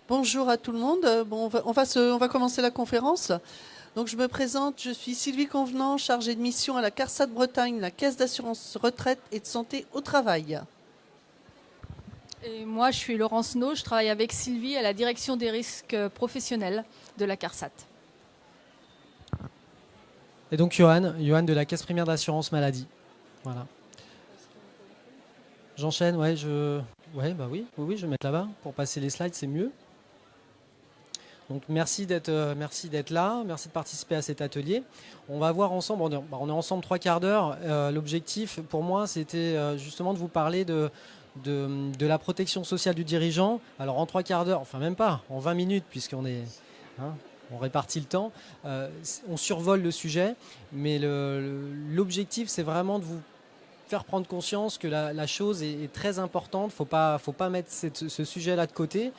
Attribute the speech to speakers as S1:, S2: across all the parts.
S1: Bonjour à tout le monde. Bon, on va commencer la conférence. Donc, je me présente, je suis Sylvie Convenant, chargée de mission à la CARSAT Bretagne, la Caisse d'assurance retraite et de santé au travail.
S2: Et moi, je suis Laurence No, je travaille avec Sylvie à la direction des risques professionnels de la CARSAT.
S3: Et donc Johan de la Caisse primaire d'assurance maladie. Voilà. J'enchaîne, ouais, oui, je vais mettre là-bas pour passer les slides, c'est mieux. Donc merci d'être là, merci de participer à cet atelier. On va voir ensemble, on est ensemble 3 quarts d'heure. L'objectif pour moi, c'était justement de vous parler de la protection sociale du dirigeant. Alors en 3 quarts d'heure, enfin même pas, en 20 minutes, puisqu'on est... on répartit le temps, on survole le sujet, mais l'objectif, c'est vraiment de vous faire prendre conscience que la chose est très importante. Faut pas mettre ce sujet-là de côté.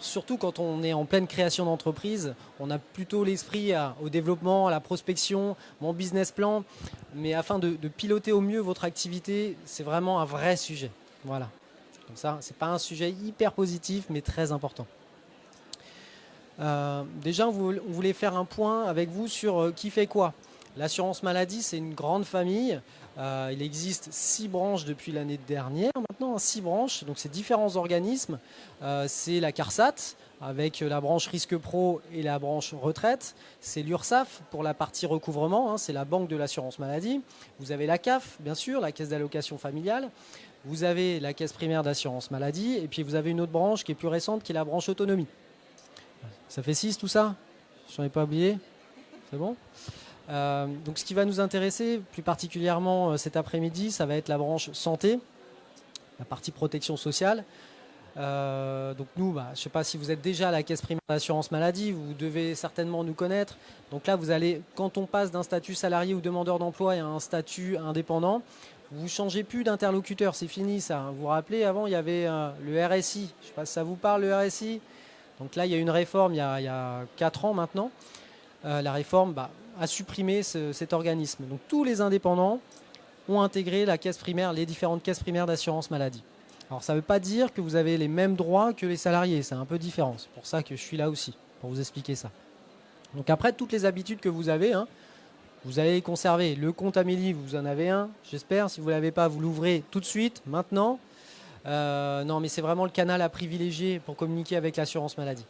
S3: Surtout quand on est en pleine création d'entreprise, on a plutôt l'esprit au développement, à la prospection, mon business plan. Mais afin de piloter au mieux votre activité, c'est vraiment un vrai sujet. Voilà. Comme ça, c'est pas un sujet hyper positif, mais très important. Déjà, on voulait faire un point avec vous sur qui fait quoi. L'assurance maladie, c'est une grande famille. Il existe 6 branches depuis l'année dernière. Maintenant, 6 branches, donc c'est différents organismes. C'est la CARSAT avec la branche risque pro et la branche retraite. C'est l'URSSAF pour la partie recouvrement, c'est la banque de l'assurance maladie. Vous avez la CAF, bien sûr, la caisse d'allocation familiale. Vous avez la caisse primaire d'assurance maladie. Et puis vous avez une autre branche qui est plus récente, qui est la branche autonomie. Ça fait 6 tout ça? Je n'en ai pas oublié? C'est bon? Donc ce qui va nous intéresser plus particulièrement cet après-midi, ça va être la branche santé, la partie protection sociale. Donc nous, je ne sais pas si vous êtes déjà à la caisse primaire d'assurance maladie, vous devez certainement nous connaître. Donc là, quand on passe d'un statut salarié ou demandeur d'emploi à un statut indépendant, vous ne changez plus d'interlocuteur, c'est fini ça. Vous vous rappelez, avant il y avait le RSI, je ne sais pas si ça vous parle le RSI. Donc là, il y a une réforme il y a 4 ans maintenant. La réforme a supprimé cet organisme. Donc tous les indépendants ont intégré la caisse primaire, les différentes caisses primaires d'assurance maladie. Alors ça ne veut pas dire que vous avez les mêmes droits que les salariés, c'est un peu différent. C'est pour ça que je suis là aussi, pour vous expliquer ça. Donc après, toutes les habitudes que vous avez, vous allez les conserver. Le compte Amélie, vous en avez un, j'espère. Si vous ne l'avez pas, vous l'ouvrez tout de suite, maintenant. Non, mais c'est vraiment le canal à privilégier pour communiquer avec l'assurance maladie.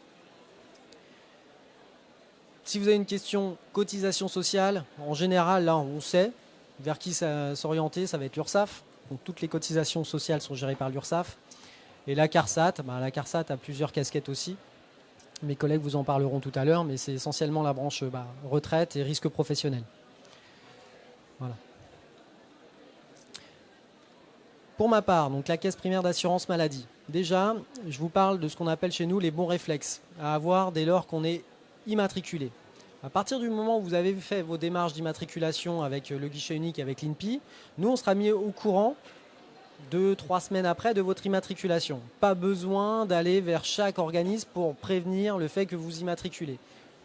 S3: Si vous avez une question cotisation sociale, en général, là, on sait vers qui s'orienter, ça va être l'URSSAF. Donc toutes les cotisations sociales sont gérées par l'URSSAF. Et la CARSAT, la CARSAT a plusieurs casquettes aussi. Mes collègues vous en parleront tout à l'heure, mais c'est essentiellement la branche retraite et risque professionnel. Voilà. Pour ma part, donc la caisse primaire d'assurance maladie. Déjà, je vous parle de ce qu'on appelle chez nous les bons réflexes à avoir dès lors qu'on est immatriculé. À partir du moment où vous avez fait vos démarches d'immatriculation avec le guichet unique, avec l'INPI, nous on sera mis au courant 2-3 semaines après de votre immatriculation. Pas besoin d'aller vers chaque organisme pour prévenir le fait que vous immatriculez.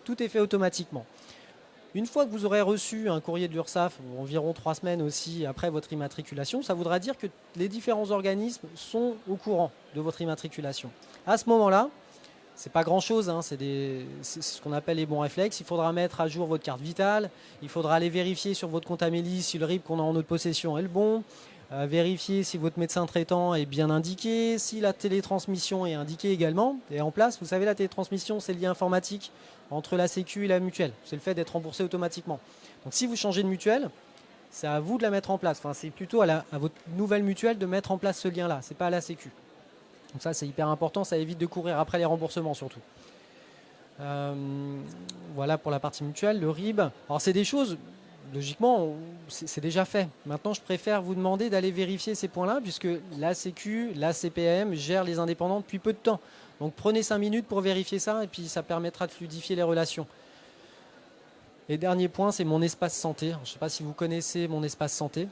S3: Tout est fait automatiquement. Une fois que vous aurez reçu un courrier de l'URSSAF, environ 3 semaines aussi après votre immatriculation, ça voudra dire que les différents organismes sont au courant de votre immatriculation. À ce moment-là, c'est pas grand-chose, c'est ce qu'on appelle les bons réflexes. Il faudra mettre à jour votre carte vitale, il faudra aller vérifier sur votre compte Amélie si le RIB qu'on a en notre possession est le bon, vérifier si votre médecin traitant est bien indiqué, si la télétransmission est indiquée également, et en place. Vous savez, la télétransmission, c'est le lien informatique entre la Sécu et la mutuelle. C'est le fait d'être remboursé automatiquement. Donc si vous changez de mutuelle, c'est à vous de la mettre en place. Enfin, c'est plutôt à votre nouvelle mutuelle de mettre en place ce lien-là, c'est pas à la Sécu. Donc ça, c'est hyper important, ça évite de courir après les remboursements surtout. Voilà pour la partie mutuelle, le RIB. Alors c'est des choses, logiquement, c'est déjà fait. Maintenant, je préfère vous demander d'aller vérifier ces points-là, puisque la Sécu, la CPM gère les indépendants depuis peu de temps. Donc prenez 5 minutes pour vérifier ça, et puis ça permettra de fluidifier les relations. Et dernier point, c'est mon espace santé. Je ne sais pas si vous connaissez mon espace santé.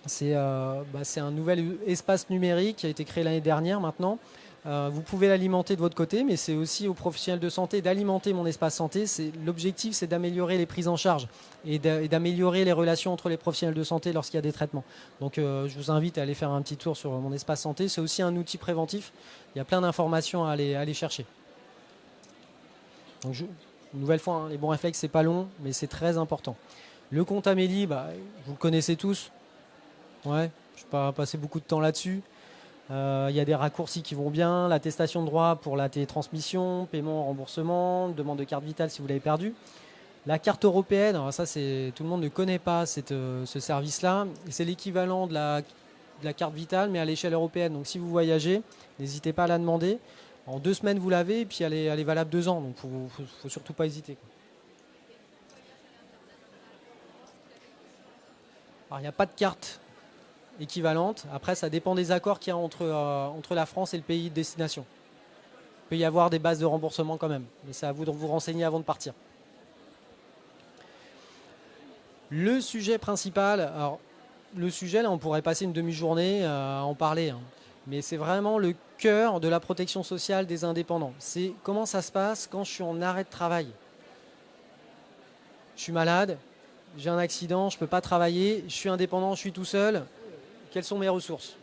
S3: C'est un nouvel espace numérique qui a été créé l'année dernière maintenant. Vous pouvez l'alimenter de votre côté, mais c'est aussi aux professionnels de santé d'alimenter mon espace santé. L'objectif, c'est d'améliorer les prises en charge et d'améliorer les relations entre les professionnels de santé lorsqu'il y a des traitements. Donc je vous invite à aller faire un petit tour sur mon espace santé. C'est aussi un outil préventif. Il y a plein d'informations à aller chercher. Donc une nouvelle fois, hein, les bons réflexes, c'est pas long, mais c'est très important. Le compte Amélie, vous le connaissez tous. Ouais, je ne vais pas passer beaucoup de temps là-dessus. Il y a des raccourcis qui vont bien, l'attestation de droit pour la télétransmission, paiement, remboursement, demande de carte vitale si vous l'avez perdu. La carte européenne, alors ça tout le monde ne connaît pas ce service-là. C'est l'équivalent de la carte vitale, mais à l'échelle européenne. Donc si vous voyagez, n'hésitez pas à la demander. En 2 semaines, vous l'avez, et puis elle est valable 2 ans. Donc il ne faut surtout pas hésiter. Alors il n'y a pas de carte équivalente. Après, ça dépend des accords qu'il y a entre la France et le pays de destination. Il peut y avoir des bases de remboursement quand même. Mais c'est à vous de vous renseigner avant de partir. Le sujet principal, alors le sujet, là, on pourrait passer une demi-journée à en parler, hein. Mais c'est vraiment le cœur de la protection sociale des indépendants. C'est comment ça se passe quand je suis en arrêt de travail. Je suis malade, j'ai un accident, je ne peux pas travailler, je suis indépendant, je suis tout seul. Quelles sont mes ressources?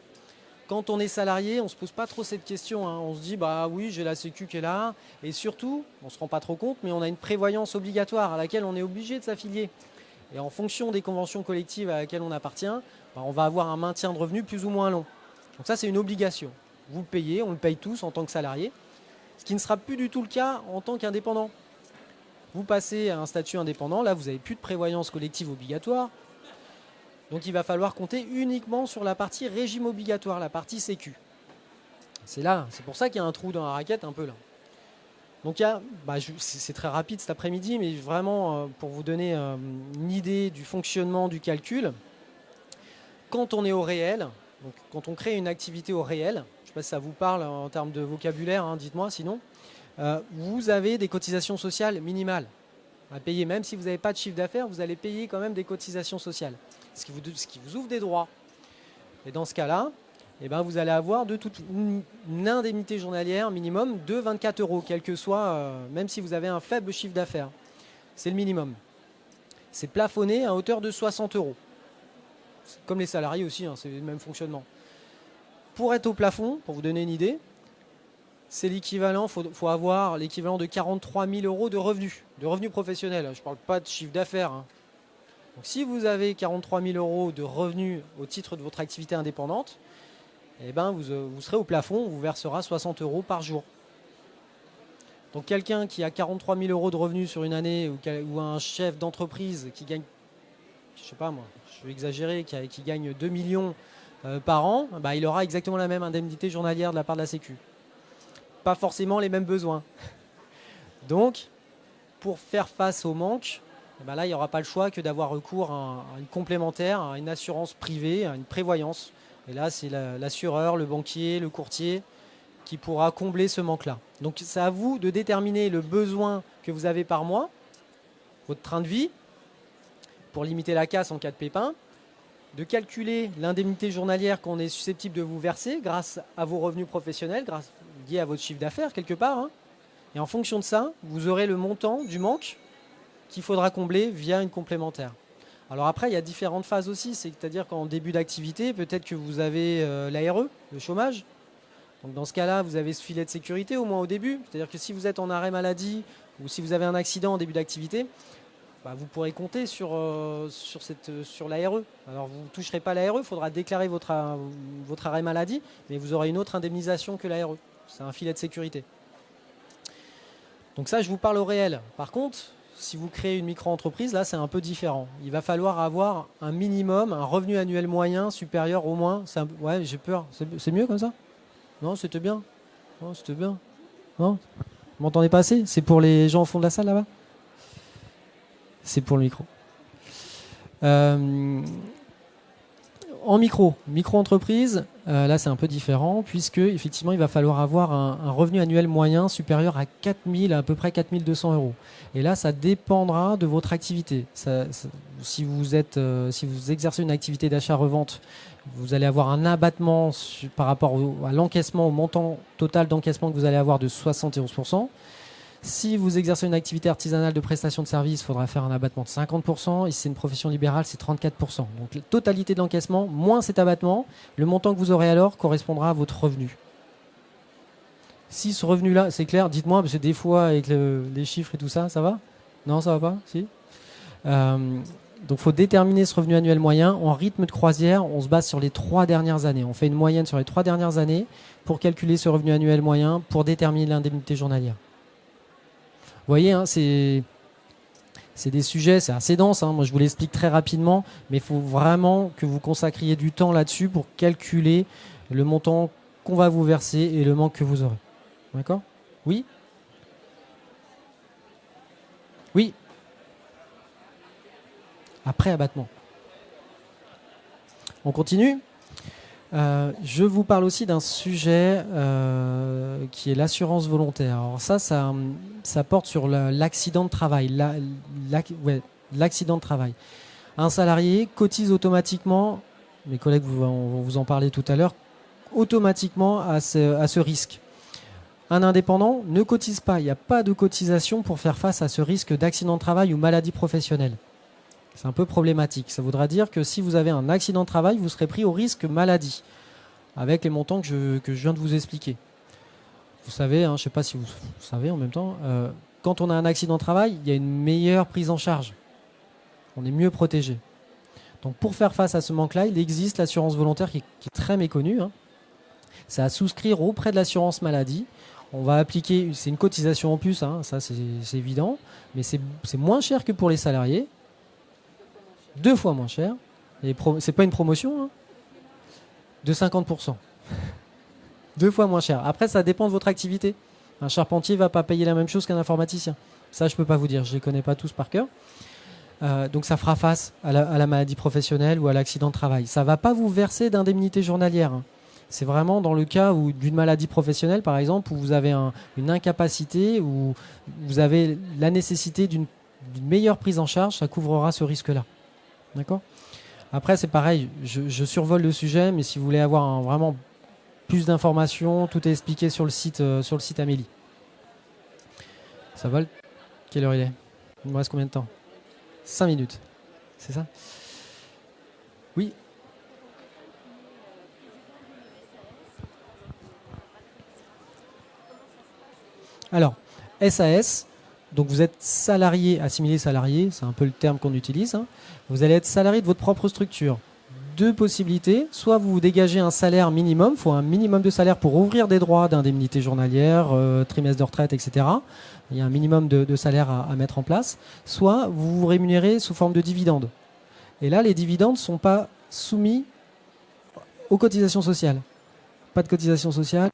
S3: Quand on est salarié, on ne se pose pas trop cette question, hein. On se dit, oui, j'ai la Sécu qui est là. Et surtout, on ne se rend pas trop compte, mais on a une prévoyance obligatoire à laquelle on est obligé de s'affilier. Et en fonction des conventions collectives à laquelle on appartient, on va avoir un maintien de revenus plus ou moins long. Donc ça, c'est une obligation. Vous le payez, on le paye tous en tant que salarié, ce qui ne sera plus du tout le cas en tant qu'indépendant. Vous passez à un statut indépendant, là, vous n'avez plus de prévoyance collective obligatoire. Donc il va falloir compter uniquement sur la partie régime obligatoire, la partie Sécu. C'est pour ça qu'il y a un trou dans la raquette un peu là. Donc c'est très rapide cet après-midi, mais vraiment pour vous donner une idée du fonctionnement du calcul, quand on est au réel, donc quand on crée une activité au réel, je ne sais pas si ça vous parle en termes de vocabulaire, hein, dites-moi sinon, vous avez des cotisations sociales minimales à payer. Même si vous n'avez pas de chiffre d'affaires, vous allez payer quand même des cotisations sociales, ce qui vous ouvre des droits. Et dans ce cas-là, vous allez avoir une indemnité journalière minimum de 24 €, quel que soit, même si vous avez un faible chiffre d'affaires. C'est le minimum. C'est plafonné à hauteur de 60 €. Comme les salariés aussi, hein, c'est le même fonctionnement. Pour être au plafond, pour vous donner une idée, c'est l'équivalent, faut avoir l'équivalent de 43 000 € de revenus professionnels. Je ne parle pas de chiffre d'affaires, hein. Donc, si vous avez 43 000 € de revenus au titre de votre activité indépendante, vous serez au plafond, on vous versera 60 € par jour. Donc quelqu'un qui a 43 000 € de revenus sur une année ou un chef d'entreprise qui gagne, je ne sais pas moi, je vais exagérer, qui gagne 2 millions par an, il aura exactement la même indemnité journalière de la part de la Sécu. Pas forcément les mêmes besoins. Donc, pour faire face au manque, là, il n'y aura pas le choix que d'avoir recours à une complémentaire, à une assurance privée, à une prévoyance. Et là, c'est l'assureur, le banquier, le courtier qui pourra combler ce manque-là. Donc, c'est à vous de déterminer le besoin que vous avez par mois, votre train de vie, pour limiter la casse en cas de pépin, de calculer l'indemnité journalière qu'on est susceptible de vous verser grâce à vos revenus professionnels, liés à votre chiffre d'affaires quelque part, hein. Et en fonction de ça, vous aurez le montant du manque qu'il faudra combler via une complémentaire. Alors après, il y a différentes phases aussi, c'est-à-dire qu'en début d'activité, peut-être que vous avez l'ARE, le chômage. Donc dans ce cas-là, vous avez ce filet de sécurité au moins au début. C'est-à-dire que si vous êtes en arrêt maladie ou si vous avez un accident en début d'activité, vous pourrez compter sur l'ARE. Alors vous ne toucherez pas l'ARE, il faudra déclarer votre arrêt maladie, mais vous aurez une autre indemnisation que l'ARE. C'est un filet de sécurité. Donc ça, je vous parle au réel. Par contre, si vous créez une micro-entreprise, là, c'est un peu différent. Il va falloir avoir un minimum, un revenu annuel moyen supérieur au moins. Ouais, j'ai peur. C'est mieux comme ça? Non, c'était bien. Non, c'était bien. Non? Vous m'entendez pas assez? C'est pour les gens au fond de la salle, là-bas? C'est pour le micro. En micro-entreprise, là c'est un peu différent puisque effectivement il va falloir avoir un revenu annuel moyen supérieur à à peu près 4 200 €. Et là ça dépendra de votre activité. Si vous exercez une activité d'achat-revente, vous allez avoir un abattement par rapport à l'encaissement, au montant total d'encaissement que vous allez avoir de 71%. Si vous exercez une activité artisanale de prestation de services, il faudra faire un abattement de 50%. Et si c'est une profession libérale, c'est 34%. Donc la totalité de l'encaissement, moins cet abattement, le montant que vous aurez alors correspondra à votre revenu. Si ce revenu-là, c'est clair, dites-moi, parce que des fois, avec les chiffres et tout ça, ça va? Non, ça va pas? Si? Donc, il faut déterminer ce revenu annuel moyen. En rythme de croisière, on se base sur les 3 dernières années. On fait une moyenne sur les 3 dernières années pour calculer ce revenu annuel moyen, pour déterminer l'indemnité journalière. Vous voyez, hein, c'est des sujets, c'est assez dense. Hein. Moi, je vous l'explique très rapidement, mais il faut vraiment que vous consacriez du temps là-dessus pour calculer le montant qu'on va vous verser et le manque que vous aurez. D'accord? Oui? Oui? Après abattement. On continue. Je vous parle aussi d'un sujet qui est l'assurance volontaire. Alors ça porte sur l'accident de travail. L'accident de travail. Un salarié cotise automatiquement, mes collègues vont vous en parler tout à l'heure, automatiquement à ce risque. Un indépendant ne cotise pas. Il n'y a pas de cotisation pour faire face à ce risque d'accident de travail ou maladie professionnelle. C'est un peu problématique. Ça voudra dire que si vous avez un accident de travail, vous serez pris au risque maladie, avec les montants que je viens de vous expliquer. Vous savez, hein, je ne sais pas si vous savez en même temps, quand on a un accident de travail, il y a une meilleure prise en charge. On est mieux protégé. Donc pour faire face à ce manque-là, il existe l'assurance volontaire qui est très méconnue. Hein. C'est à souscrire auprès de l'assurance maladie. On va appliquer, c'est une cotisation en plus, hein, ça c'est évident, mais c'est moins cher que pour les salariés. 2 fois moins cher. C'est pas une promotion, hein, de 50%. 2 fois moins cher. Après, ça dépend de votre activité. Un charpentier va pas payer la même chose qu'un informaticien. Ça, je peux pas vous dire. Je les connais pas tous par cœur. Donc, ça fera face à la maladie professionnelle ou à l'accident de travail. Ça va pas vous verser d'indemnité journalière. Hein. C'est vraiment dans le cas d'une maladie professionnelle, par exemple, où vous avez une incapacité, où vous avez la nécessité d'une meilleure prise en charge, ça couvrira ce risque-là. D'accord ? Après, c'est pareil, je survole le sujet, mais si vous voulez avoir vraiment plus d'informations, tout est expliqué sur le site Amélie. Ça va? Quelle heure il est? Il me reste combien de temps? 5 minutes. C'est ça? Oui. Alors, SAS, donc vous êtes salarié, assimilé salarié, c'est un peu le terme qu'on utilise. Hein. Vous allez être salarié de votre propre structure. 2 possibilités, soit vous vous dégagez un salaire minimum, il faut un minimum de salaire pour ouvrir des droits d'indemnité journalière, trimestre de retraite, etc. Il y a un minimum de salaire à mettre en place. Soit vous vous rémunérez sous forme de dividendes. Et là, les dividendes ne sont pas soumis aux cotisations sociales. Pas de cotisation sociale.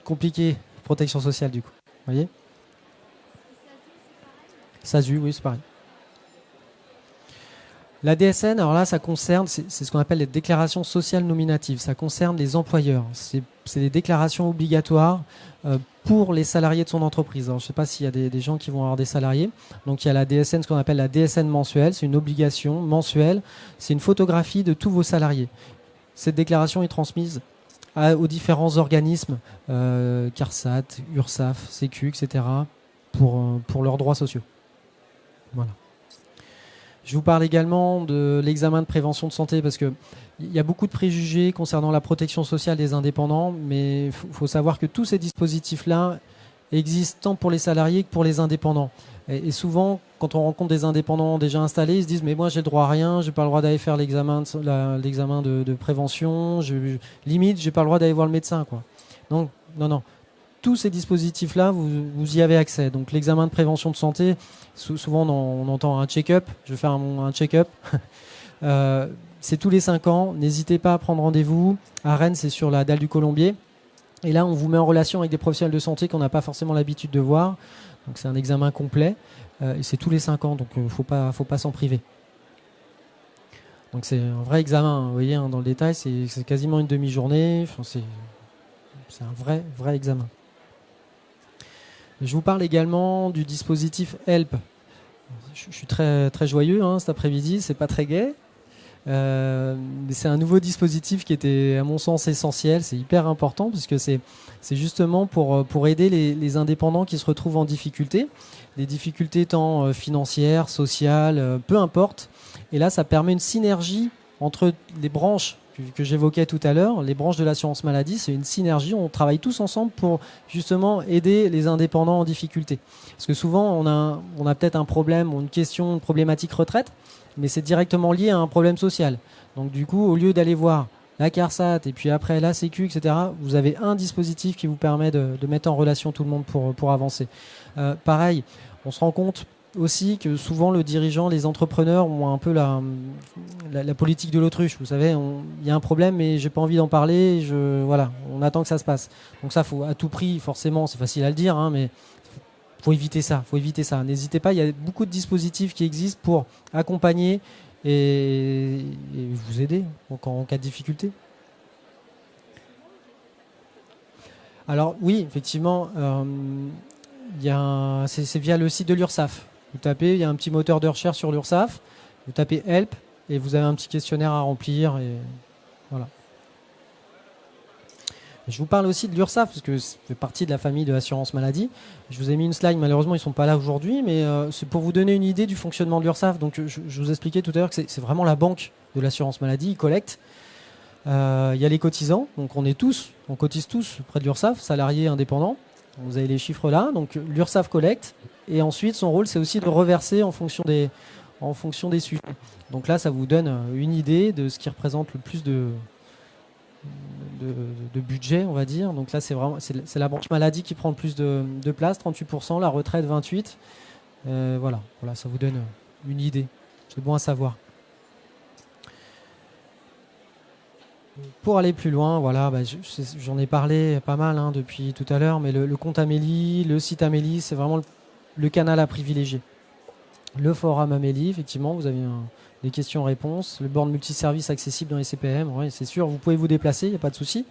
S3: Compliqué. Protection sociale, du coup. Vous voyez ? SASU, oui, c'est pareil. La DSN, alors là, ça concerne, c'est ce qu'on appelle les déclarations sociales nominatives. Ça concerne les employeurs. C'est des déclarations obligatoires pour les salariés de son entreprise. Alors, je ne sais pas s'il y a des gens qui vont avoir des salariés. Donc, il y a la DSN, ce qu'on appelle la DSN mensuelle. C'est une obligation mensuelle. C'est une photographie de tous vos salariés. Cette déclaration est transmise aux différents organismes, CARSAT, URSSAF, Sécu, etc., pour leurs droits sociaux. Voilà. Je vous parle également de l'examen de prévention de santé parce qu'il y a beaucoup de préjugés concernant la protection sociale des indépendants, mais il faut savoir que tous ces dispositifs-là existent tant pour les salariés que pour les indépendants. Et souvent, quand on rencontre des indépendants déjà installés, ils se disent « mais moi j'ai le droit à rien, j'ai pas le droit d'aller faire l'examen de prévention, limite j'ai pas le droit d'aller voir le médecin. » Donc, non. Tous ces dispositifs-là, vous y avez accès. Donc l'examen de prévention de santé, souvent on entend un check-up, je vais faire un check-up. C'est tous les 5 ans, n'hésitez pas à prendre rendez-vous. À Rennes, c'est sur la dalle du Colombier. Et là, on vous met en relation avec des professionnels de santé qu'on n'a pas forcément l'habitude de voir. Donc c'est un examen complet. Et c'est tous les 5 ans, donc faut pas s'en priver. Donc c'est un vrai examen, vous voyez, hein, dans le détail, c'est quasiment une demi-journée. Enfin, c'est un vrai examen. Je vous parle également du dispositif HELP. Je suis très, très joyeux hein, cet après-midi, c'est pas très gai. C'est un nouveau dispositif qui était à mon sens essentiel, c'est hyper important puisque c'est justement pour aider les indépendants qui se retrouvent en difficulté, des difficultés tant financières, sociales, peu importe. Et là, ça permet une synergie entre les branches que j'évoquais tout à l'heure, les branches de l'assurance maladie, c'est une synergie. On travaille tous ensemble pour justement aider les indépendants en difficulté. Parce que souvent, on a peut-être un problème ou une question, une problématique retraite, mais c'est directement lié à un problème social. Donc du coup, au lieu d'aller voir la CARSAT et puis après la Sécu, etc., vous avez un dispositif qui vous permet de mettre en relation tout le monde pour avancer. Pareil, on se rend compte aussi que souvent le dirigeant, les entrepreneurs ont un peu la politique de l'autruche. Vous savez, il y a un problème mais j'ai pas envie d'en parler, voilà, on attend que ça se passe. Donc ça, faut à tout prix, forcément, c'est facile à le dire, hein, mais faut éviter ça. N'hésitez pas, il y a beaucoup de dispositifs qui existent pour accompagner et vous aider en cas de difficulté. Alors oui, effectivement, c'est via le site de l'URSSAF. Vous tapez, il y a un petit moteur de recherche sur l'URSSAF, vous tapez Help et vous avez un petit questionnaire à remplir. Et voilà. Je vous parle aussi de l'URSSAF parce que ça fait partie de la famille de l'assurance maladie. Je vous ai mis une slide, malheureusement ils ne sont pas là aujourd'hui, mais c'est pour vous donner une idée du fonctionnement de l'URSSAF. Donc je vous expliquais tout à l'heure que c'est vraiment la banque de l'assurance maladie, ils collectent. Il y a les cotisants, donc on cotise tous auprès de l'URSSAF, salariés indépendants. Vous avez les chiffres là, donc l'URSSAF collecte et ensuite son rôle c'est aussi de reverser en fonction des sujets. Donc là ça vous donne une idée de ce qui représente le plus de budget, on va dire. Donc là c'est la branche maladie qui prend le plus de place, 38%, la retraite 28%. Voilà, ça vous donne une idée. C'est bon à savoir. Pour aller plus loin, voilà, j'en ai parlé pas mal depuis tout à l'heure, mais le compte Amélie, le site Amélie, c'est vraiment le canal à privilégier. Le forum Amélie, effectivement, vous avez des questions-réponses, le board multiservice accessible dans les CPM, ouais, c'est sûr, vous pouvez vous déplacer, il n'y a pas de souci.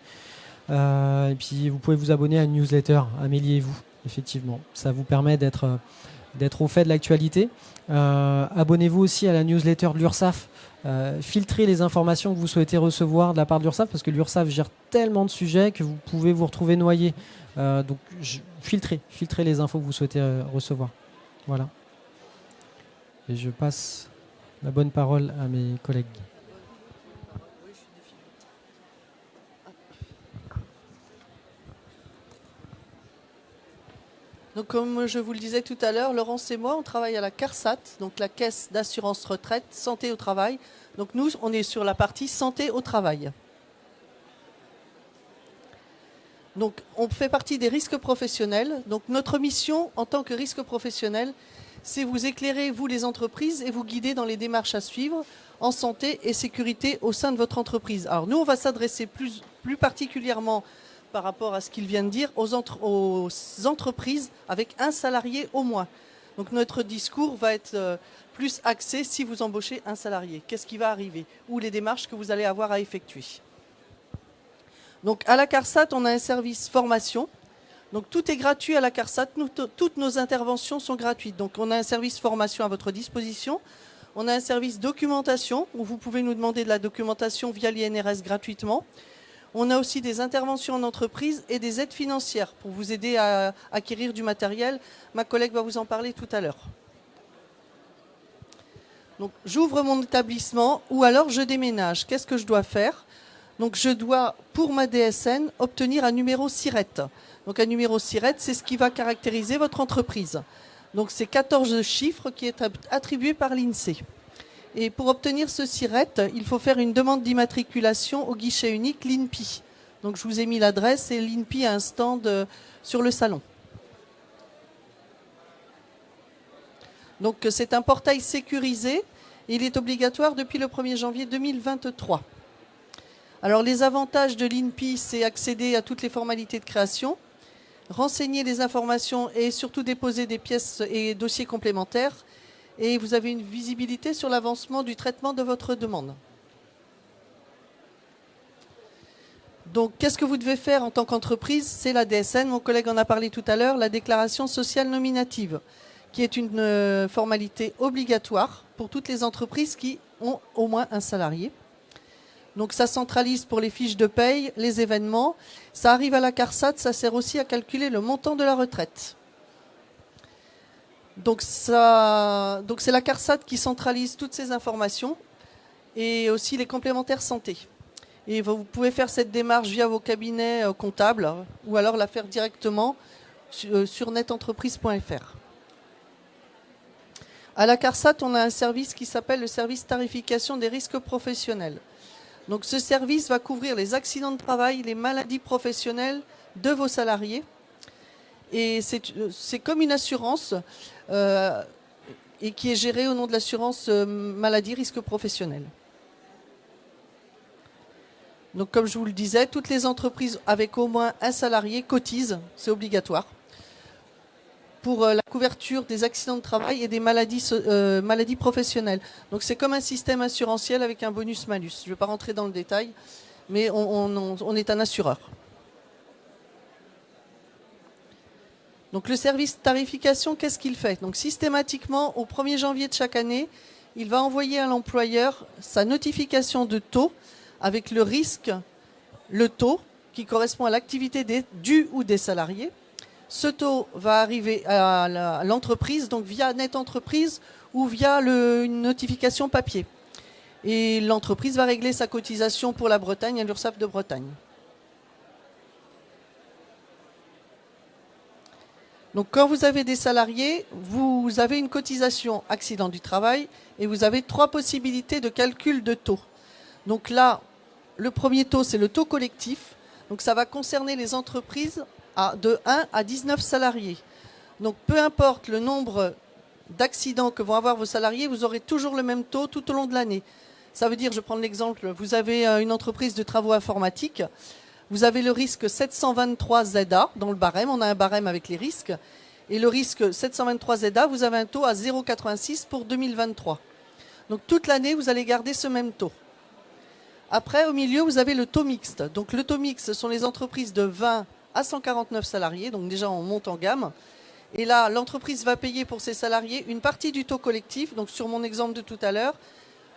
S3: Et puis vous pouvez vous abonner à une newsletter, Amélie et vous, effectivement. Ça vous permet d'être au fait de l'actualité. Abonnez-vous aussi à la newsletter de l'URSSAF. Filtrez les informations que vous souhaitez recevoir de la part de l'URSSAF parce que l'URSSAF gère tellement de sujets que vous pouvez vous retrouver noyé. Donc filtrez les infos que vous souhaitez recevoir. Voilà. Et je passe la bonne parole à mes collègues.
S1: Donc, comme je vous le disais tout à l'heure, Laurence et moi, on travaille à la CARSAT, donc la Caisse d'assurance retraite, santé au travail. Donc nous, on est sur la partie santé au travail. Donc, on fait partie des risques professionnels. Donc, notre mission en tant que risque professionnel, c'est vous éclairer, vous les entreprises, et vous guider dans les démarches à suivre en santé et sécurité au sein de votre entreprise. Alors, nous, on va s'adresser plus particulièrement par rapport à ce qu'il vient de dire, aux entreprises avec un salarié au moins. Donc notre discours va être plus axé si vous embauchez un salarié. Qu'est-ce qui va arriver? Ou les démarches que vous allez avoir à effectuer. Donc à la CARSAT, on a un service formation. Donc tout est gratuit à la CARSAT. Toutes nos interventions sont gratuites. Donc on a un service formation à votre disposition. On a un service documentation où vous pouvez nous demander de la documentation via l'INRS gratuitement. On a aussi des interventions en entreprise et des aides financières pour vous aider à acquérir du matériel. Ma collègue va vous en parler tout à l'heure. Donc, j'ouvre mon établissement ou alors je déménage. Qu'est-ce que je dois faire? Donc, je dois, pour ma DSN, obtenir un numéro SIRET. Donc, un numéro SIRET, c'est ce qui va caractériser votre entreprise. Donc, c'est 14 chiffres qui est attribué par l'INSEE. Et pour obtenir ce SIRET, il faut faire une demande d'immatriculation au guichet unique l'INPI. Donc je vous ai mis l'adresse et l'INPI a un stand sur le salon. Donc c'est un portail sécurisé et il est obligatoire depuis le 1er janvier 2023. Alors les avantages de l'INPI, c'est accéder à toutes les formalités de création, renseigner les informations et surtout déposer des pièces et dossiers complémentaires. Et vous avez une visibilité sur l'avancement du traitement de votre demande. Donc, qu'est-ce que vous devez faire en tant qu'entreprise? C'est la DSN, mon collègue en a parlé tout à l'heure, la déclaration sociale nominative, qui est une formalité obligatoire pour toutes les entreprises qui ont au moins un salarié. Donc, ça centralise pour les fiches de paye, les événements. Ça arrive à la CARSAT, ça sert aussi à calculer le montant de la retraite. Donc c'est la CARSAT qui centralise toutes ces informations et aussi les complémentaires santé. Et vous pouvez faire cette démarche via vos cabinets comptables ou alors la faire directement sur netentreprise.fr. À la CARSAT, on a un service qui s'appelle le service tarification des risques professionnels. Donc ce service va couvrir les accidents de travail, les maladies professionnelles de vos salariés. Et c'est comme une assurance et qui est gérée au nom de l'assurance maladie risque professionnel. Donc comme je vous le disais, toutes les entreprises avec au moins un salarié cotisent, c'est obligatoire, pour la couverture des accidents de travail et des maladies professionnelles. Donc c'est comme un système assurantiel avec un bonus-malus. Je ne vais pas rentrer dans le détail, mais on est un assureur. Donc le service tarification, qu'est-ce qu'il fait? Donc systématiquement, au 1er janvier de chaque année, il va envoyer à l'employeur sa notification de taux avec le risque, le taux qui correspond à l'activité du ou des salariés. Ce taux va arriver à l'entreprise, donc via NetEntreprise ou via une notification papier. Et l'entreprise va régler sa cotisation pour la Bretagne à l'URSSAF de Bretagne. Donc quand vous avez des salariés, vous avez une cotisation accident du travail et vous avez 3 possibilités de calcul de taux. Donc là, le premier taux, c'est le taux collectif. Donc ça va concerner les entreprises de 1 à 19 salariés. Donc peu importe le nombre d'accidents que vont avoir vos salariés, vous aurez toujours le même taux tout au long de l'année. Ça veut dire, je prends l'exemple, vous avez une entreprise de travaux informatiques, vous avez le risque 723 ZA dans le barème, on a un barème avec les risques, et le risque 723 ZA, vous avez un taux à 0,86 pour 2023. Donc toute l'année, vous allez garder ce même taux. Après, au milieu, vous avez le taux mixte. Donc le taux mixte, ce sont les entreprises de 20 à 149 salariés, donc déjà on monte en gamme. Et là, l'entreprise va payer pour ses salariés une partie du taux collectif, donc sur mon exemple de tout à l'heure,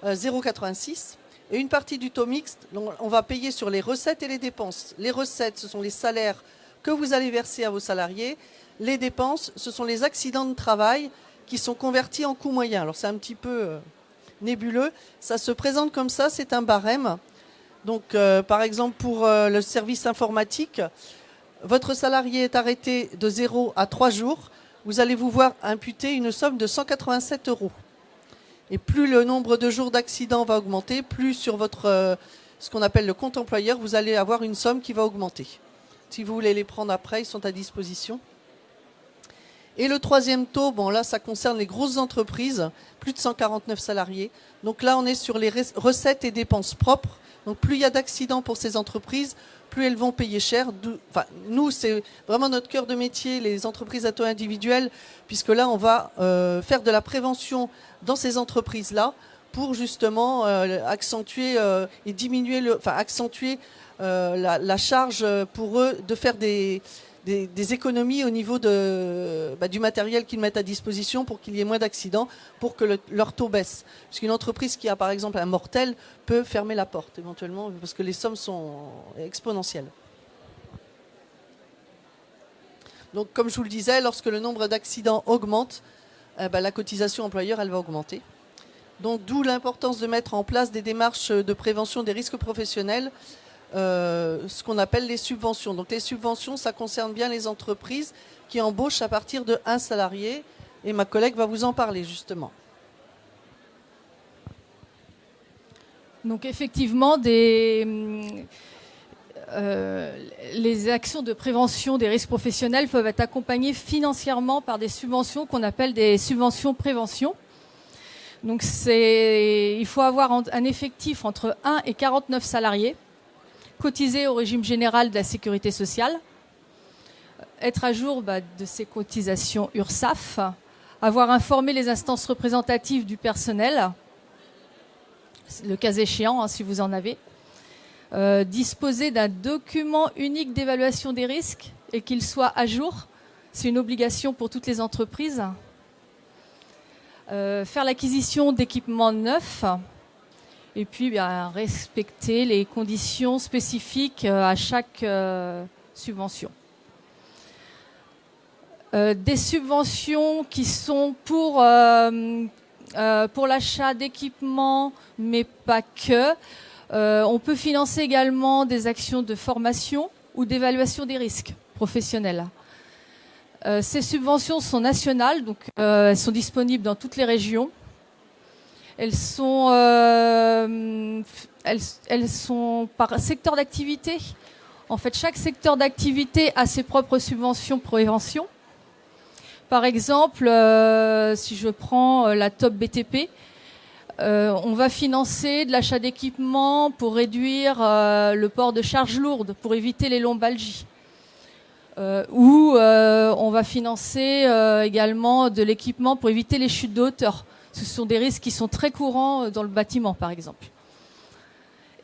S1: 0,86. Et une partie du taux mixte, on va payer sur les recettes et les dépenses. Les recettes, ce sont les salaires que vous allez verser à vos salariés. Les dépenses, ce sont les accidents de travail qui sont convertis en coûts moyens. Alors c'est un petit peu nébuleux. Ça se présente comme ça, c'est un barème. Donc par exemple pour le service informatique, votre salarié est arrêté de 0 à 3 jours. Vous allez vous voir imputer une somme de 187 €. Et plus le nombre de jours d'accident va augmenter, plus sur votre ce qu'on appelle le compte employeur, vous allez avoir une somme qui va augmenter. Si vous voulez les prendre après, ils sont à disposition. Et le troisième taux, bon là ça concerne les grosses entreprises, plus de 149 salariés. Donc là on est sur les recettes et dépenses propres. Donc plus il y a d'accidents pour ces entreprises, plus elles vont payer cher. Enfin, nous, c'est vraiment notre cœur de métier, les entreprises à taux individuel, puisque là, on va faire de la prévention dans ces entreprises-là pour justement accentuer et diminuer, accentuer la charge pour eux de faire des économies au niveau du matériel qu'ils mettent à disposition pour qu'il y ait moins d'accidents, pour que leur taux baisse. Parce qu'une entreprise qui a par exemple un mortel peut fermer la porte éventuellement parce que les sommes sont exponentielles. Donc comme je vous le disais, lorsque le nombre d'accidents augmente, la cotisation employeur elle va augmenter. Donc d'où l'importance de mettre en place des démarches de prévention des risques professionnels, ce qu'on appelle les subventions. Donc les subventions, ça concerne bien les entreprises qui embauchent à partir de 1 salarié. Et ma collègue va vous en parler justement.
S2: Donc effectivement, les actions de prévention des risques professionnels peuvent être accompagnées financièrement par des subventions qu'on appelle des subventions prévention. Donc il faut avoir un effectif entre 1 et 49 salariés, cotiser au régime général de la sécurité sociale, être à jour de ses cotisations URSSAF, avoir informé les instances représentatives du personnel, le cas échéant, si vous en avez, disposer d'un document unique d'évaluation des risques et qu'il soit à jour, c'est une obligation pour toutes les entreprises, faire l'acquisition d'équipements neufs, et puis respecter les conditions spécifiques à chaque subvention. Des subventions qui sont pour l'achat d'équipements, mais pas que. On peut financer également des actions de formation ou d'évaluation des risques professionnels. Ces subventions sont nationales, donc elles sont disponibles dans toutes les régions. Elles sont par secteur d'activité. En fait, chaque secteur d'activité a ses propres subventions prévention. Par exemple, si je prends la Top BTP, on va financer de l'achat d'équipements pour réduire le port de charges lourdes, pour éviter les lombalgies. Ou on va financer également de l'équipement pour éviter les chutes de hauteur. Ce sont des risques qui sont très courants dans le bâtiment, par exemple.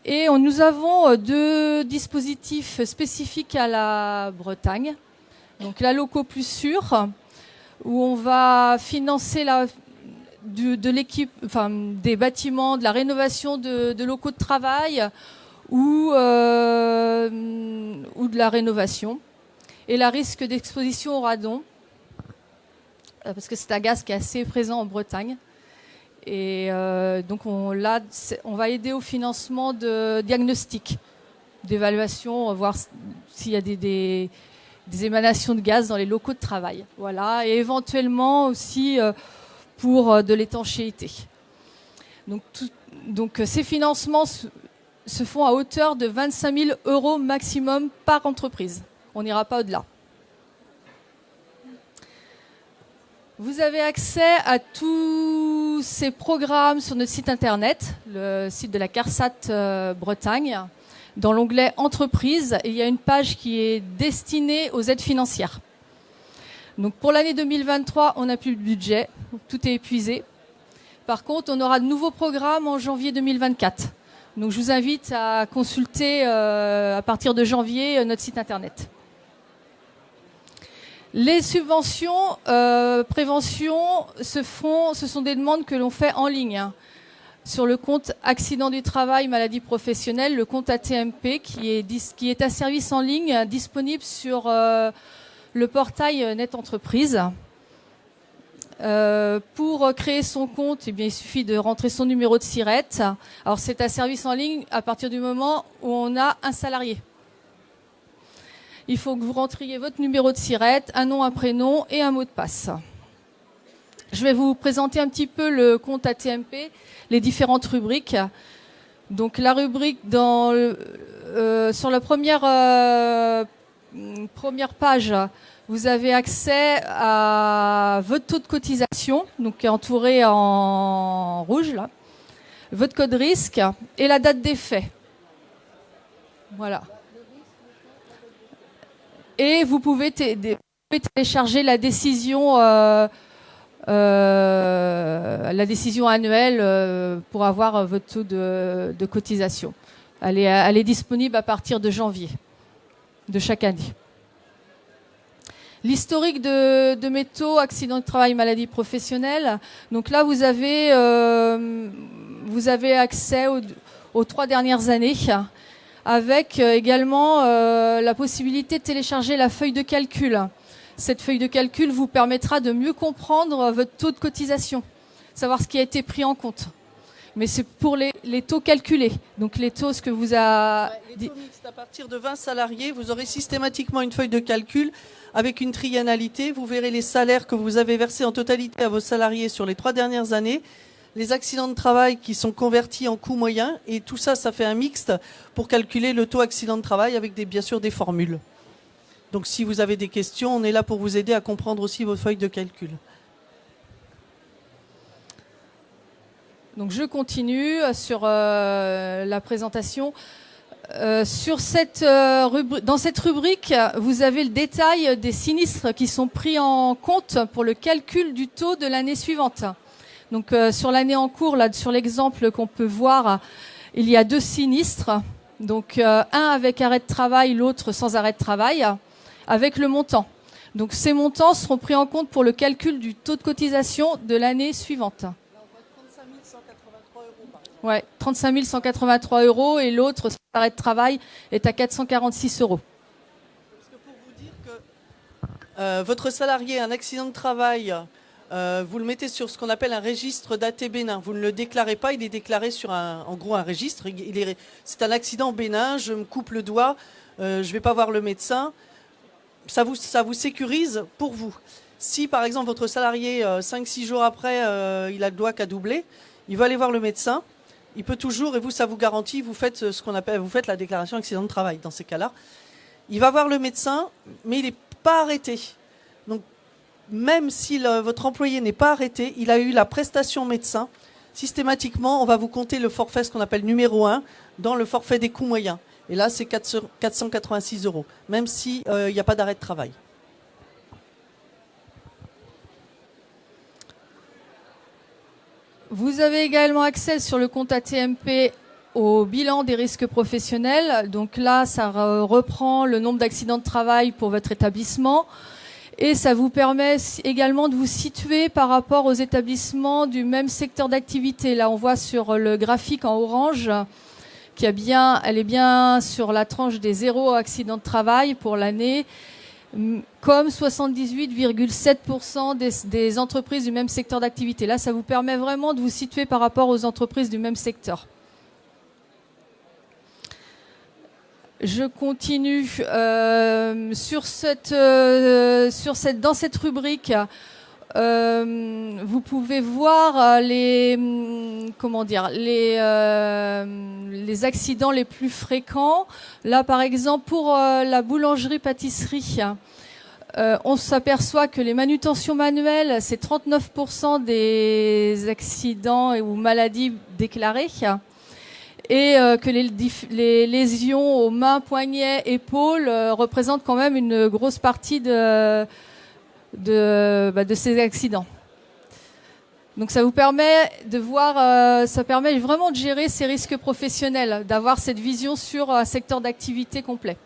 S2: Et nous avons 2 dispositifs spécifiques à la Bretagne. Donc la Loco Plus Sûr, où on va financer des bâtiments, de la rénovation de locaux de travail ou de la rénovation. Et la risque d'exposition au radon, parce que c'est un gaz qui est assez présent en Bretagne. Et donc on va aider au financement de diagnostics, d'évaluation, voir s'il y a des émanations de gaz dans les locaux de travail. Voilà, et éventuellement aussi pour de l'étanchéité. Donc ces financements se font à hauteur de 25 000 € maximum par entreprise. On n'ira pas au-delà. Vous avez accès à tous ces programmes sur notre site internet, le site de la CARSAT Bretagne. Dans l'onglet Entreprises, il y a une page qui est destinée aux aides financières. Donc pour l'année 2023, on n'a plus de budget, tout est épuisé. Par contre, on aura de nouveaux programmes en janvier 2024. Donc je vous invite à consulter à partir de janvier notre site internet. Les subventions prévention ce sont des demandes que l'on fait en ligne. Sur le compte accident du travail, maladie professionnelle, le compte ATMP qui est un service en ligne disponible sur le portail Net Entreprise. Pour créer son compte, il suffit de rentrer son numéro de SIRET. Alors c'est un service en ligne à partir du moment où on a un salarié. Il faut que vous rentriez votre numéro de SIRET, un nom, un prénom et un mot de passe. Je vais vous présenter un petit peu le compte ATMP, les différentes rubriques. Donc la rubrique sur la première page, vous avez accès à votre taux de cotisation, donc qui est entouré en rouge là, votre code risque et la date d'effet. Voilà. Et vous pouvez télécharger la décision annuelle pour avoir votre taux de cotisation. Elle est disponible à partir de janvier de chaque année. L'historique de mes taux, accident de travail, maladie professionnelle. Donc là, vous avez accès aux 3 dernières années, avec également la possibilité de télécharger la feuille de calcul. Cette feuille de calcul vous permettra de mieux comprendre votre taux de cotisation, savoir ce qui a été pris en compte. Mais c'est pour les taux calculés. Donc les taux, ce que vous a
S1: dit. Les taux mixtes, à partir de 20 salariés, vous aurez systématiquement une feuille de calcul avec une triennalité. Vous verrez les salaires que vous avez versés en totalité à vos salariés sur les 3 dernières années, les accidents de travail qui sont convertis en coûts moyens, et tout ça, ça fait un mixte pour calculer le taux accident de travail avec bien sûr des formules. Donc si vous avez des questions, on est là pour vous aider à comprendre aussi vos feuilles de calcul.
S2: Donc je continue sur la présentation. Dans cette rubrique, vous avez le détail des sinistres qui sont pris en compte pour le calcul du taux de l'année suivante. Donc sur l'année en cours, là, sur l'exemple qu'on peut voir, il y a 2 sinistres. Donc un avec arrêt de travail, l'autre sans arrêt de travail, avec le montant. Donc ces montants seront pris en compte pour le calcul du taux de cotisation de l'année suivante. Ouais, 35 183 € et l'autre, sans arrêt de travail, est à 446 €.
S1: Parce que pour vous dire que votre salarié a un accident de travail vous le mettez sur ce qu'on appelle un registre d'AT bénin. Vous ne le déclarez pas, il est déclaré sur en gros un registre. C'est un accident bénin, je me coupe le doigt, je ne vais pas voir le médecin. Ça vous sécurise pour vous. Si par exemple votre salarié, 5-6 jours après, il a le doigt qui a doublé, il va aller voir le médecin, il peut toujours, et vous ça vous garantit, vous faites la déclaration accident de travail dans ces cas-là. Il va voir le médecin, mais il n'est pas arrêté. Donc même si votre employé n'est pas arrêté, il a eu la prestation médecin, systématiquement, on va vous compter le forfait, ce qu'on appelle numéro 1, dans le forfait des coûts moyens. Et là, c'est 486 €, même s'il n'y a pas d'arrêt de travail.
S2: Vous avez également accès sur le compte ATMP au bilan des risques professionnels. Donc là, ça reprend le nombre d'accidents de travail pour votre établissement. Et ça vous permet également de vous situer par rapport aux établissements du même secteur d'activité. Là, on voit sur le graphique en orange elle est bien sur la tranche des 0 accidents de travail pour l'année, comme 78,7% des entreprises du même secteur d'activité. Là, ça vous permet vraiment de vous situer par rapport aux entreprises du même secteur. Je continue dans cette rubrique. Vous pouvez voir les accidents les plus fréquents. Là, par exemple, pour la boulangerie-pâtisserie, on s'aperçoit que les manutentions manuelles, c'est 39% des accidents ou maladies déclarées. Et que les lésions aux mains, poignets, épaules représentent quand même une grosse partie de ces accidents. Donc ça vous permet de voir, ça permet vraiment de gérer ces risques professionnels, d'avoir cette vision sur un secteur d'activité complet.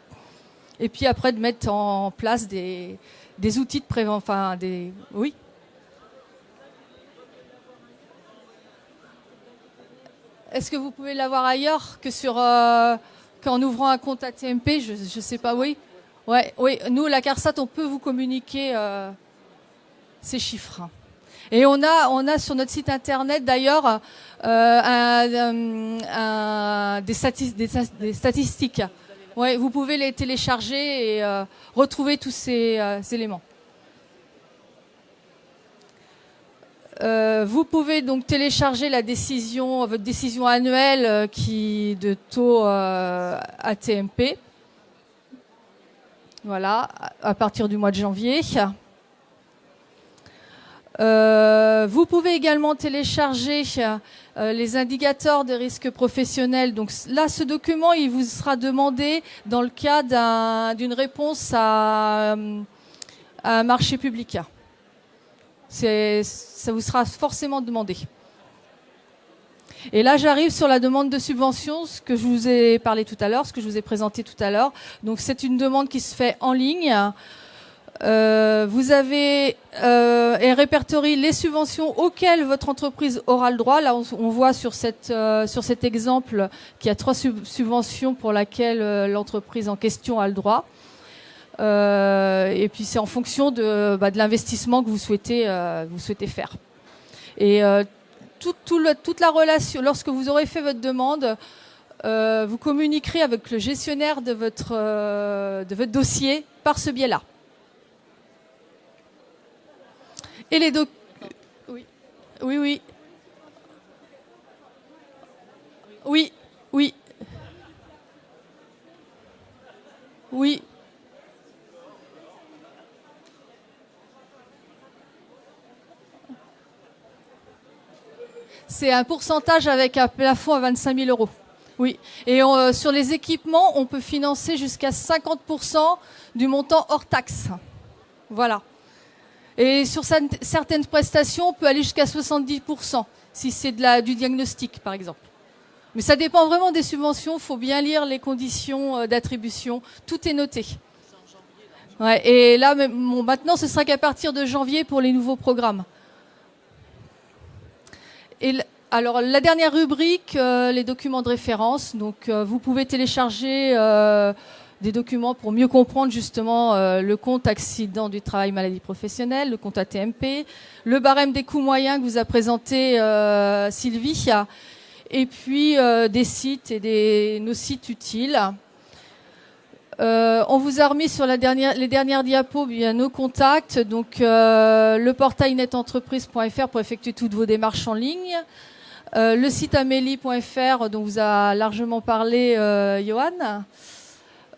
S2: Et puis après de mettre en place des outils de prévention, oui. Est-ce que vous pouvez l'avoir ailleurs que qu'en ouvrant un compte ATMP? Je ne sais pas, oui. Ouais, oui. Nous, la CARSAT, on peut vous communiquer ces chiffres. Et on a sur notre site internet d'ailleurs des statistiques. Ouais, vous pouvez les télécharger et retrouver tous ces éléments. Vous pouvez donc télécharger votre décision annuelle de taux ATMP. Voilà, à partir du mois de janvier. Vous pouvez également télécharger les indicateurs des risques professionnels. Donc là, ce document, il vous sera demandé dans le cas d'une réponse à un marché public. Ça vous sera forcément demandé. Et là, j'arrive sur la demande de subvention, ce que je vous ai parlé tout à l'heure, ce que je vous ai présenté tout à l'heure. Donc, c'est une demande qui se fait en ligne. Vous avez et répertorie les subventions auxquelles votre entreprise aura le droit. Là, on voit sur cet exemple qu'il y a 3 subventions pour lesquelles l'entreprise en question a le droit. Et puis c'est en fonction de l'investissement que vous souhaitez faire. Et toute la relation, lorsque vous aurez fait votre demande, vous communiquerez avec le gestionnaire de votre dossier par ce biais-là. Et les oui. Oui. Oui. Oui. Oui. C'est un pourcentage avec un plafond à 25 000 €. Oui. Et sur les équipements, on peut financer jusqu'à 50% du montant hors taxe. Voilà. Et sur certaines prestations, on peut aller jusqu'à 70%, si c'est du diagnostic, par exemple. Mais ça dépend vraiment des subventions. Il faut bien lire les conditions d'attribution. Tout est noté. Ouais, et là, maintenant, ce sera qu'à partir de janvier pour les nouveaux programmes. Et alors, la dernière rubrique, les documents de référence. Donc, vous pouvez télécharger des documents pour mieux comprendre justement le compte accident du travail maladie professionnelle, le compte ATMP, le barème des coûts moyens que vous a présenté Sylvie, et puis des sites et nos sites utiles. On vous a remis sur les dernières diapos bien nos contacts, donc le portail netentreprise.fr pour effectuer toutes vos démarches en ligne, le site amélie.fr dont vous a largement parlé Johan,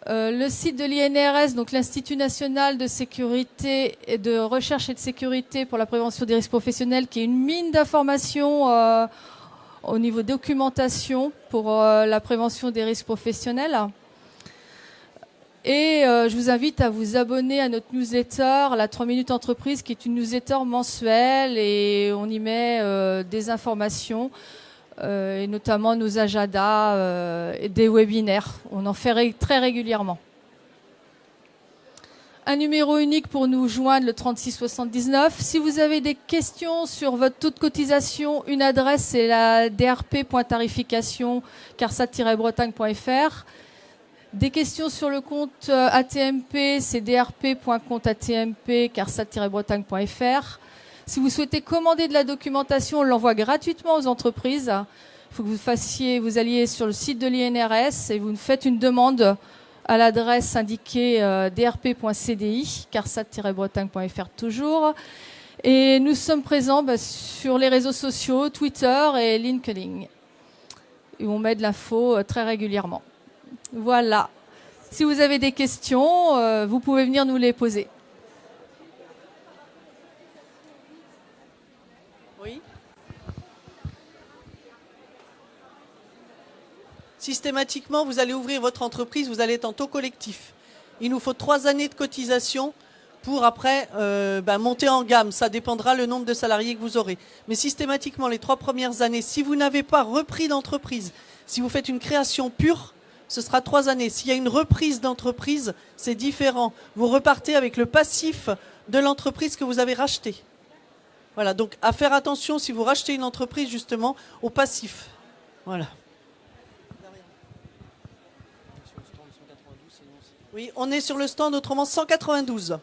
S2: le site de l'INRS, donc l'Institut national de sécurité et de recherche et de sécurité pour la prévention des risques professionnels, qui est une mine d'informations au niveau documentation pour la prévention des risques professionnels. Et je vous invite à vous abonner à notre newsletter, la 3 minutes entreprise, qui est une newsletter mensuelle, et on y met des informations, et notamment nos agendas et des webinaires. On en fait très régulièrement. Un numéro unique pour nous joindre, le 3679. Si vous avez des questions sur votre taux de cotisation, une adresse, c'est la drp.tarification-carsat-bretagne.fr. Des questions sur le compte ATMP, c'est drp.compteatmp-carsat-bretagne.fr. Si vous souhaitez commander de la documentation, on l'envoie gratuitement aux entreprises. Il faut que vous alliez sur le site de l'INRS et vous nous faites une demande à l'adresse indiquée drp.cdi, carsat-bretagne.fr toujours. Et nous sommes présents sur les réseaux sociaux, Twitter et LinkedIn. Et on met de l'info très régulièrement. Voilà. Si vous avez des questions, vous pouvez venir nous les poser.
S1: Oui. Systématiquement, vous allez ouvrir votre entreprise, vous allez être en taux collectif. Il nous faut 3 années de cotisation pour après monter en gamme. Ça dépendra le nombre de salariés que vous aurez. Mais systématiquement, les 3 premières années, si vous n'avez pas repris d'entreprise, si vous faites une création pure, ce sera 3 années. S'il y a une reprise d'entreprise, c'est différent. Vous repartez avec le passif de l'entreprise que vous avez rachetée. Voilà, donc à faire attention si vous rachetez une entreprise justement au passif. Voilà. Oui, on est sur le stand autrement 192.